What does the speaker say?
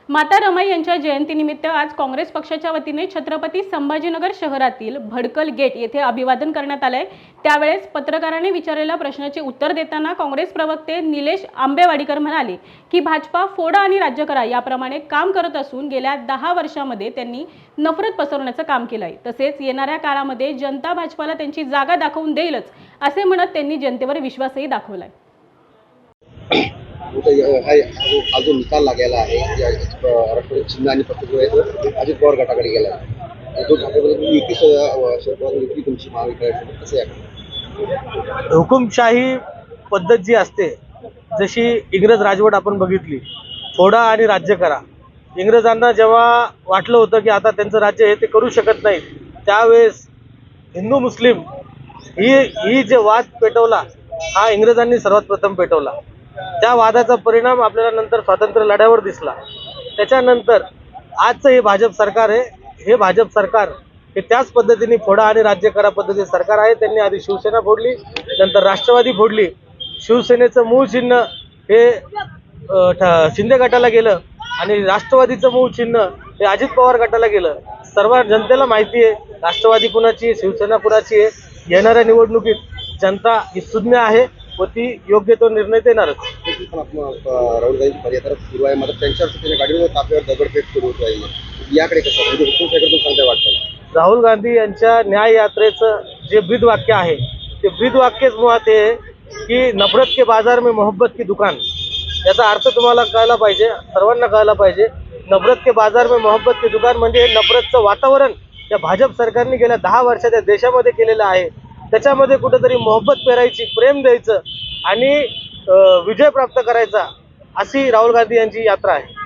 माता रमाई यांच्या जयंतीनिमित्त आज काँग्रेस पक्षाच्या वतीने छत्रपती संभाजीनगर शहरातील भडकल गेट येथे अभिवादन करण्यात आले। त्यावेळेस पत्रकारांनी विचारलेल्या प्रश्नाचे उत्तर देताना काँग्रेस प्रवक्ते निलेश आंबेवाडीकर म्हणाले की भाजपा फोडा आणि राज्य करा याप्रमाणे काम करत असून गेल्या 10 वर्षांमध्ये त्यांनी नफरत पसरवण्याचं काम केलं आहे। तसेच येणाऱ्या काळामध्ये जनता भाजपाला त्यांची जागा दाखवून देईलच असे म्हणत त्यांनी जनतेवर विश्वासही दाखवलाय। हा जो निकाल लागलेला आहे चिन्ह आणि पत्र जो आहे तो अजित पवार गटाकडे गेला आहे। तो युती शरद पवार युती तुमची महाविकास कसे आहे? हुकुमशाही पद्धत जी असते, जशी इंग्रज राजवट आपण बघितली, फोडा आणि राज्य करा। इंग्रजांना जेव्हा वाटलं होतं की आता त्यांचं राज्य हे ते करू शकत नाही, त्यावेळेस हिंदू मुस्लिम ही जे वाद पेटवला हा इंग्रजांनी सर्वात प्रथम पेटवला। त्या वादाचा परिणाम आपल्याला नंतर स्वातंत्र्य लढ्यावर दिसला। त्याच्यानंतर आजचं हे भाजप सरकार आहे, हे भाजप सरकार हे त्याच पद्धतीने फोडा आणि राज्य करा पद्धतीचे सरकार आहे। त्यांनी आधी शिवसेना फोडली, नंतर राष्ट्रवादी फोडली। शिवसेनेचं मूळ चिन्ह हे शिंदे गटाला गेलं आणि राष्ट्रवादीचं मूळ चिन्ह हे अजित पवार गटाला गेलं। सर्व जनतेला माहिती आहे राष्ट्रवादी कुणाची आहे, शिवसेना कुणाची आहे। येणाऱ्या निवडणुकीत जनता ही सुज्ञ आहे व ती योग्य तो निर्णय देणारच। राहुल गांधी पर्यटन सुरू आहे, मात्र त्यांच्या गाडीवर ताफ्यावर दगडफेक सुरू होत आहे। याकडे कसं म्हणजे हुकुमशाहीकडून सांगता वाटतं? राहुल गांधी यांच्या न्याय यात्रेचं जे ब्रीद वाक्य आहे ते ब्रीद वाक्यच मुळात हे की नफरत के बाजार में मोहब्बत की दुकान। याचा अर्थ तुम्हाला कळला पाहिजे, सर्वांना कळला पाहिजे। नफरत के बाजार में मोहब्बत की दुकान म्हणजे नफरतचं वातावरण या भाजप सरकारने गेल्या 10 वर्षात या देशामध्ये केलेलं आहे। त्याच्यामध्ये कुठेतरी मोहब्बत पेरायची, प्रेम द्यायचं आणि विजय प्राप्त करायचा, अशी राहुल गांधी यांची यात्रा आहे।